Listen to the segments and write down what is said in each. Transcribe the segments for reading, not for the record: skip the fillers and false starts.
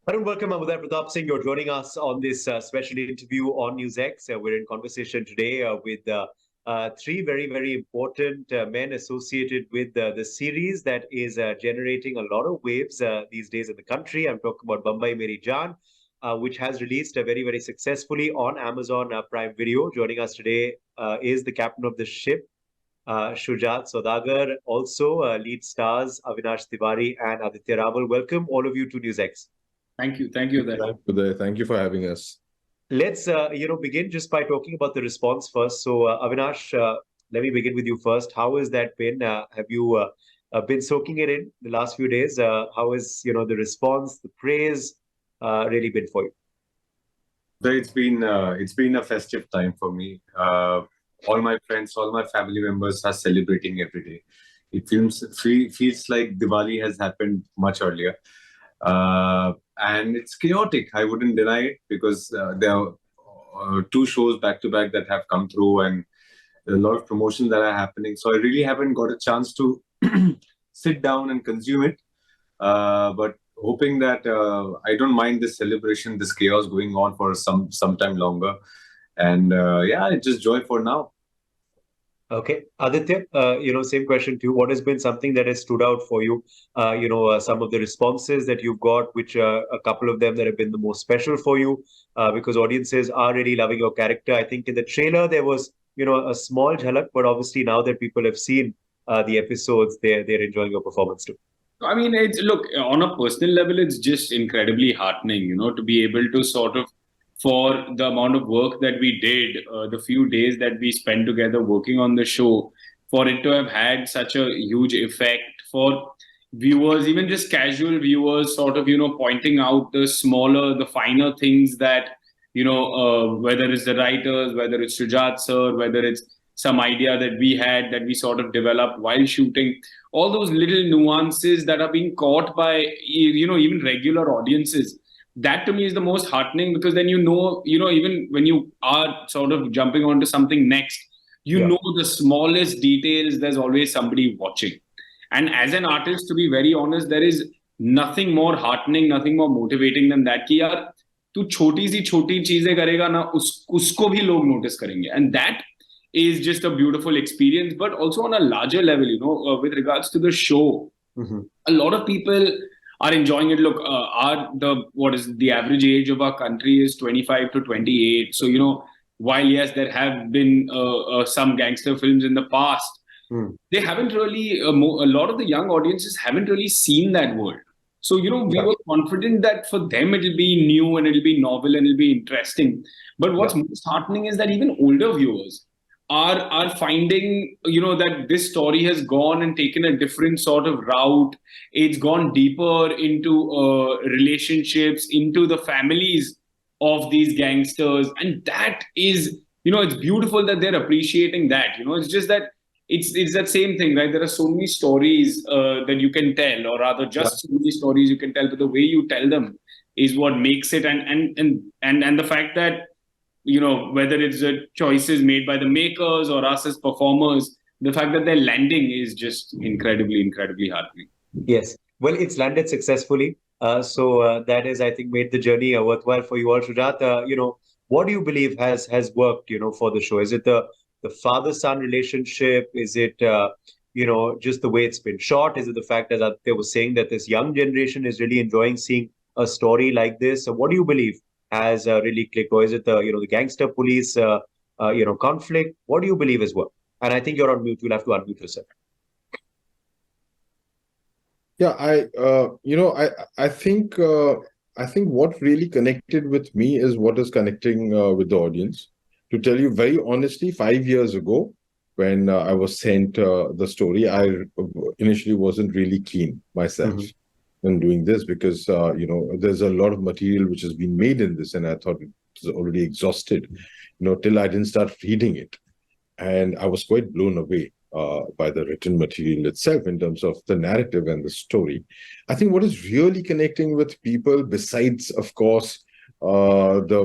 Hello, welcome. I'm Uday Pratap Singh. You're joining us on this special interview on NewsX. We're in conversation today with three very important men associated with the series that is generating a lot of waves these days in the country. I'm talking about Bambai, Meri, Jaan, which has released very successfully on Amazon Prime Video. Joining us today is the captain of the ship, Shujaat Saudagar. Also, lead stars Avinash Tiwary and Aditya Rawal. Welcome all of you to NewsX. Thank you. Thank you, Uday. Thank you for having us. Let's begin just by talking about the response first. So, Avinash, let me begin with you first. How has that been? Have you been soaking it in the last few days? How has the response, the praise, really been for you? So it's been a festive time for me. All my friends, all my family members are celebrating every day. It feels like Diwali has happened much earlier. And it's chaotic. I wouldn't deny it because there are two shows back to back that have come through, and there are a lot of promotions that are happening. So I really haven't got a chance to sit down and consume it. But hoping that I don't mind this celebration, this chaos going on for some time longer. And yeah, it's just joy for now. Okay, Aditya, same question to you. What has been something that has stood out for you? Some of the responses that you've got, which a couple of them that have been the most special for you, because audiences are really loving your character. I think in the trailer there was, a small jhalak, but obviously now that people have seen the episodes, they're enjoying your performance too. I mean, look, on a personal level, it's just incredibly heartening, to be able to sort of, for the amount of work that we did, the few days that we spent together working on the show, for it to have had such a huge effect for viewers, even just casual viewers, sort of, pointing out the smaller, the finer things that, whether it's the writers, whether it's Shujaat sir, whether it's some idea that we had that we sort of developed while shooting, all those little nuances that are being caught by even regular audiences. That to me is the most heartening, because then even when you are sort of jumping onto something next, Yeah. the smallest details, there's always somebody watching. And as an artist, to be very honest, there is nothing more heartening, nothing more motivating than that, कि यार तू छोटी सी छोटी चीजें करेगा ना, उसको भी लोग notice करेंगे. And that is just a beautiful experience. But also on a larger level, with regards to the show, a lot of people are enjoying it. Look, what is the average age of our country is 25 to 28. So, while yes, there have been some gangster films in the past, they haven't really, a lot of the young audiences haven't really seen that world. So, we were confident that for them it'll be new and it'll be novel and it'll be interesting. But what's most heartening is that even older viewers are finding, that this story has gone and taken a different sort of route. It's gone deeper into relationships, into the families of these gangsters. And that is, it's beautiful that they're appreciating that. It's just that it's that same thing, right? There are so many stories that you can tell, or rather just so many stories you can tell, but the way you tell them is what makes it. And the fact that, whether it's the choices made by the makers or us as performers, the fact that they're landing is just incredibly heartening. Yes. Well, it's landed successfully. So that is, I think, made the journey worthwhile for you all. Shujaat, what do you believe has worked, for the show? Is it the father-son relationship? Is it, just the way it's been shot? Is it the fact, as they were saying, that this young generation is really enjoying seeing a story like this? So what do you believe has really clicked? Or is it the gangster police, conflict? What do you believe as well? And I think you're on mute. You'll have to unmute yourself. Yeah, I think what really connected with me is what is connecting with the audience. To tell you very honestly, 5 years ago, when I was sent the story, I initially wasn't really keen myself in doing this because there's a lot of material which has been made in this, and I thought it was already exhausted, till I didn't start reading it, and I was quite blown away by the written material itself in terms of the narrative and the story. I think what is really connecting with people, besides, of course, the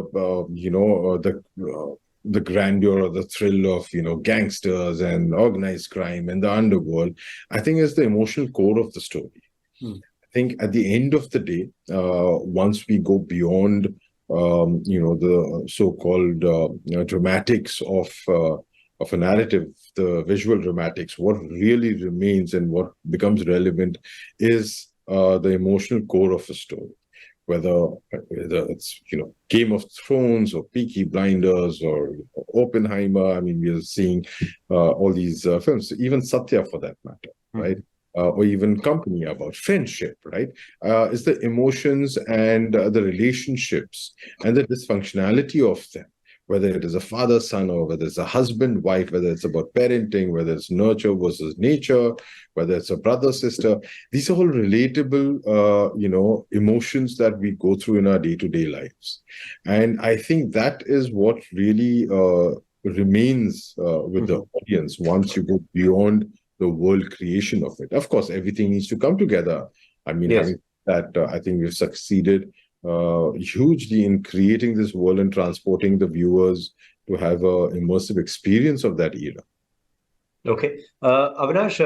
grandeur or the thrill of gangsters and organized crime and the underworld, I think is the emotional core of the story. think at the end of the day, once we go beyond, the so-called dramatics of a narrative, the visual dramatics, what really remains and what becomes relevant is the emotional core of a story. Whether it's Game of Thrones or Peaky Blinders or Oppenheimer. I mean, we are seeing all these films, even Satya for that matter, right? Or even Company, about friendship, right? It's the emotions and the relationships and the dysfunctionality of them, whether it is a father-son or whether it's a husband-wife, whether it's about parenting, whether it's nurture versus nature, whether it's a brother-sister. These are all relatable, emotions that we go through in our day-to-day lives. And I think that is what really remains with the audience once you go beyond the world creation of it. Of course, everything needs to come together. I mean, Yes. having that, I think we've succeeded hugely in creating this world and transporting the viewers to have a immersive experience of that era. Okay. Avinash,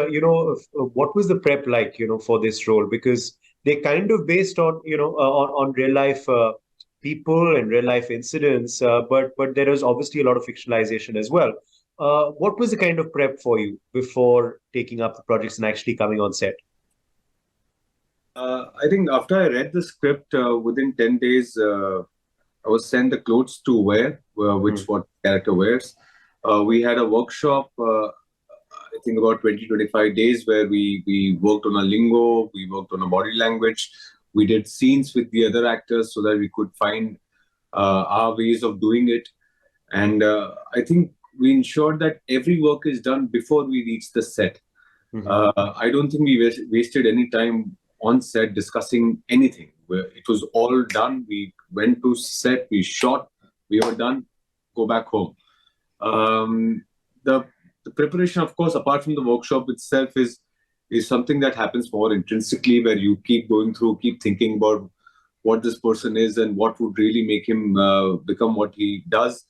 what was the prep like, for this role? Because they kind of based on, on real life people and real life incidents, but there is obviously a lot of fictionalization as well. What was the kind of prep for you before taking up the projects and actually coming on set? I think after I read the script, within 10 days, I was sent the clothes to wear, what character wears. We had a workshop, I think about 20-25 days, where we worked on a lingo, we worked on a body language. We did scenes with the other actors so that we could find our ways of doing it. And I think we ensured that every work is done before we reach the set. I don't think we wasted any time on set discussing anything. It was all done. We went to set, we shot, we were done, go back home. The preparation, of course, apart from the workshop itself, is something that happens more intrinsically, where you keep going through, keep thinking about what this person is and what would really make him become what he does.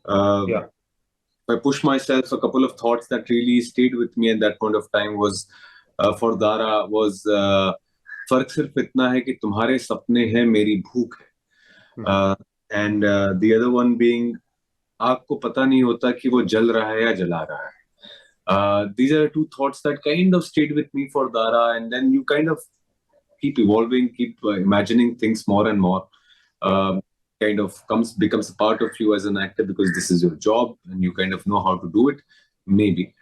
I pushed myself. A couple of thoughts that really stayed with me at that point of time was, for Dara, was फर्क सिर्फ इतना है कि तुम्हारे सपने हैं मेरी भूख है. And the other one being, आग को पता नहीं होता कि वो जल रहा है या जला रहा है. These are two thoughts that kind of stayed with me for Dara, and then you kind of keep evolving, keep imagining things more and more. Kind of becomes a part of you as an actor, because this is your job and you kind of know how to do it, maybe.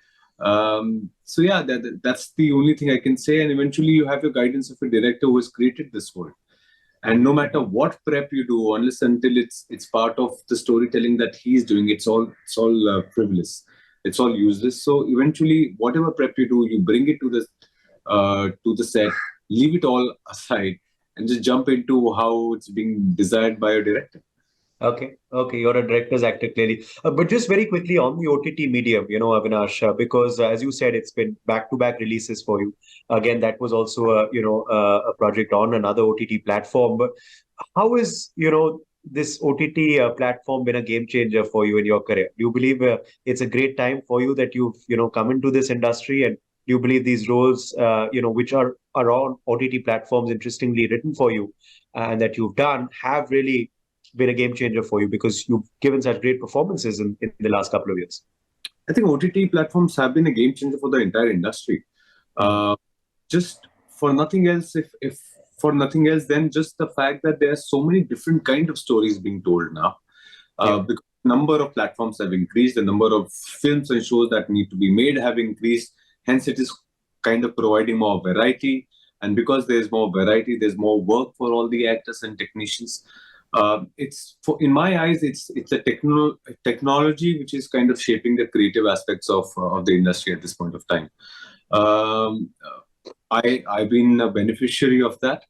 So yeah, that's the only thing I can say. And eventually you have your guidance of a director who has created this world. And no matter what prep you do, unless until it's part of the storytelling that he's doing, it's all frivolous. It's all useless. So eventually, whatever prep you do, you bring it to the set, leave it all aside, and just jump into how it's being desired by a director. Okay, you're a director's actor, clearly. But just very quickly on the OTT medium, Avinash, because as you said, it's been back-to-back releases for you. Again, that was also a project on another OTT platform. But how is, this OTT platform been a game changer for you in your career? Do you believe it's a great time for you that you've, come into this industry, and do you believe these roles, which are on OTT platforms, interestingly written for you, and that you've done, have really been a game changer for you because you've given such great performances in the last couple of years? I think OTT platforms have been a game changer for the entire industry. Just for nothing else, if for nothing else, then just the fact that there are so many different kind of stories being told now. Because the number of platforms have increased, the number of films and shows that need to be made have increased. Hence, it is kind of providing more variety. And because there's more variety, there's more work for all the actors and technicians. In my eyes, it's a technology which is kind of shaping the creative aspects of the industry at this point of time. I've been a beneficiary of that,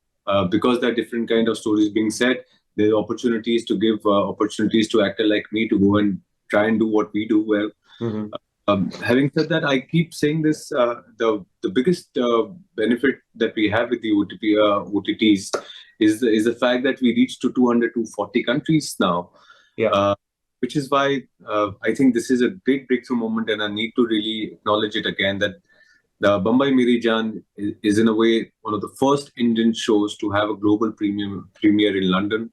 because there are different kind of stories being said. There are opportunities to give opportunities to actor like me to go and try and do what we do well. Having said that, I keep saying this: the biggest benefit that we have with the OTTs is the fact that we reach to 200 to 40 countries now. Which is why I think this is a great breakthrough moment, and I need to really acknowledge it again, that The Bambai Meri Jaan is in a way one of the first Indian shows to have a global premiere in London.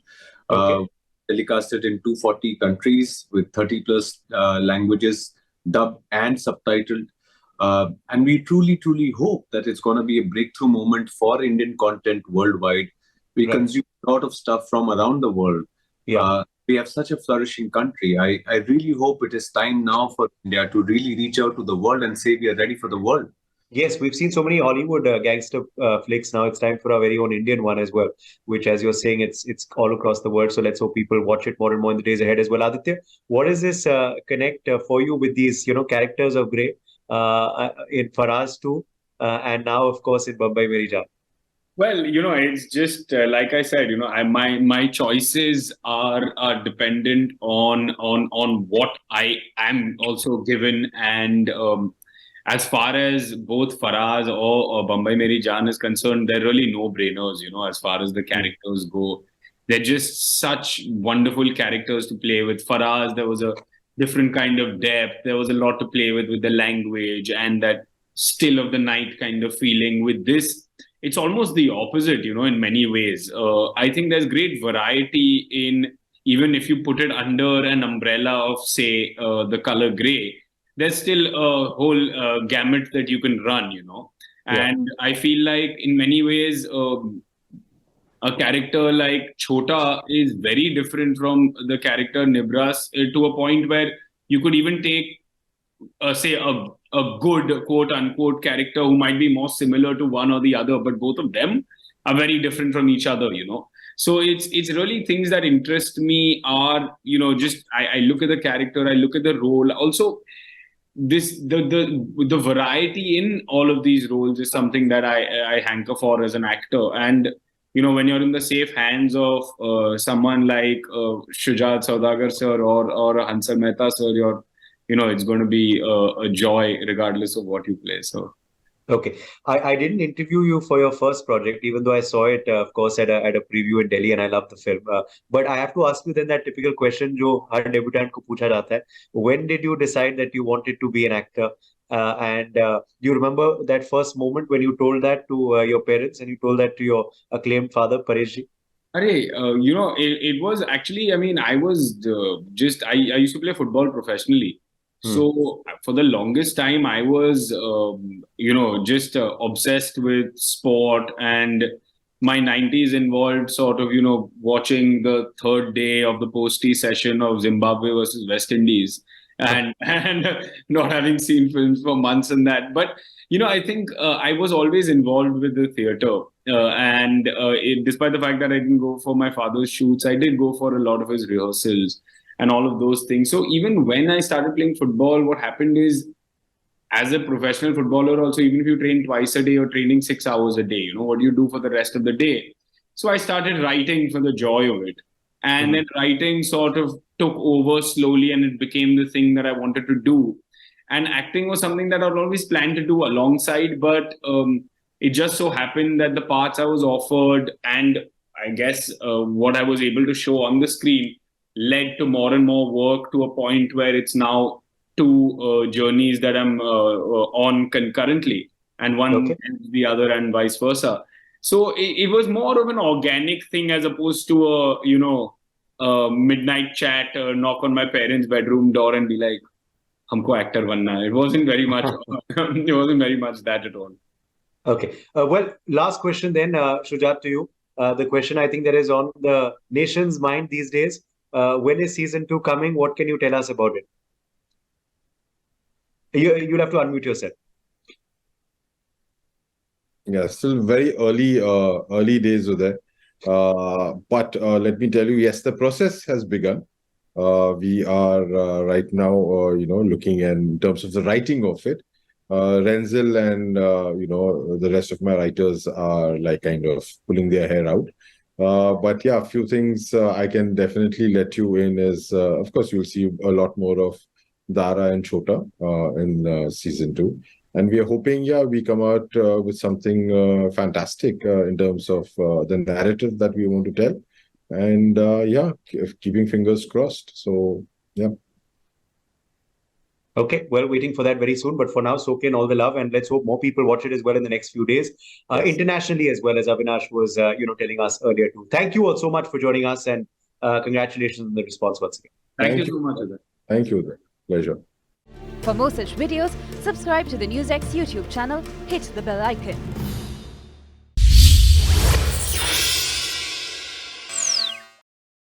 Okay. Telecasted in 240 countries with 30 plus languages, dubbed and subtitled. And we truly, truly hope that it's going to be a breakthrough moment for Indian content worldwide. We Right. consume a lot of stuff from around the world. Yeah. We have such a flourishing country. I really hope it is time now for India to really reach out to the world and say we are ready for the world. Yes, we've seen so many Hollywood gangster flicks. Now it's time for our very own Indian one as well, which, as you're saying, it's all across the world. So let's hope people watch it more and more in the days ahead as well. Aditya, what is this connect for you with these, characters of Grey in Faraz too, and now, of course, in Bambai Meri Jaan? Well, it's just like I said, my choices are dependent on what I am also given, and as far as both Faraz or Bambai Meri Jaan is concerned, they're really no-brainers, as far as the characters go. They're just such wonderful characters to play with. Faraz, there was a different kind of depth. There was a lot to play with the language and that still of the night kind of feeling. With this, it's almost the opposite, in many ways. I think there's great variety in, even if you put it under an umbrella of, say, the color gray, there's still a whole gamut that you can run, And I feel like in many ways, a character like Chota is very different from the character Nibras to a point where you could even take, say, a good quote unquote character who might be more similar to one or the other, but both of them are very different from each other, So it's really things that interest me are, just I look at the character, I look at the role. Also, the variety in all of these roles is something that I hanker for as an actor. And when you're in the safe hands of someone like Shujaat Saudagar sir or Hansal Mehta sir, it's going to be a joy regardless of what you play. So. Okay. I didn't interview you for your first project, even though I saw it, of course, at a preview in Delhi, and I love the film. But I have to ask you then that typical question जो हर debutant को पूछा जाता है. When did you decide that you wanted to be an actor? And do you remember that first moment when you told that to your parents and you told that to your acclaimed father, Paresh ji? It was actually, I was I used to play football professionally. So for the longest time, I was, just obsessed with sport, and my 90s involved sort of, watching the third day of the post-T session of Zimbabwe versus West Indies and not having seen films for months and that. But, I think I was always involved with the theater. Despite the fact that I didn't go for my father's shoots, I did go for a lot of his rehearsals and all of those things. So even when I started playing football, what happened is, as a professional footballer also, even if you train twice a day, you're training 6 hours a day, what do you do for the rest of the day? So I started writing for the joy of it. And then writing sort of took over slowly, and it became the thing that I wanted to do. And acting was something that I'd always planned to do alongside, but it just so happened that the parts I was offered and I guess what I was able to show on the screen led to more and more work, to a point where it's now two journeys that I'm on concurrently, and one ends the other and vice versa. So it was more of an organic thing as opposed to a midnight chat, knock on my parents' bedroom door and be like, "Humko actor banna." It wasn't very much. It wasn't very much that at all. Okay. Well, last question then, Shujaat, to you. The question I think that is on the nation's mind these days. When is season 2 coming? What can you tell us about it? You'll have to unmute yourself. Yeah, still very early days of that. But let me tell you, yes, the process has begun. We are right now, looking in terms of the writing of it. Renzel and the rest of my writers are like kind of pulling their hair out. But yeah, a few things I can definitely let you in is, of course, you'll see a lot more of Dara and Chota in season 2. And we are hoping, we come out with something fantastic in terms of the narrative that we want to tell. And keeping fingers crossed. So, yeah. Okay, well, waiting for that very soon. But for now, soak in all the love, and let's hope more people watch it as well in the next few days, internationally as well, as Avinash was, telling us earlier too. Thank you all so much for joining us, and congratulations on the response once again. Thank you so much, Aditya. Thank you. Pleasure. For more such videos, subscribe to the NewsX YouTube channel, hit the bell icon.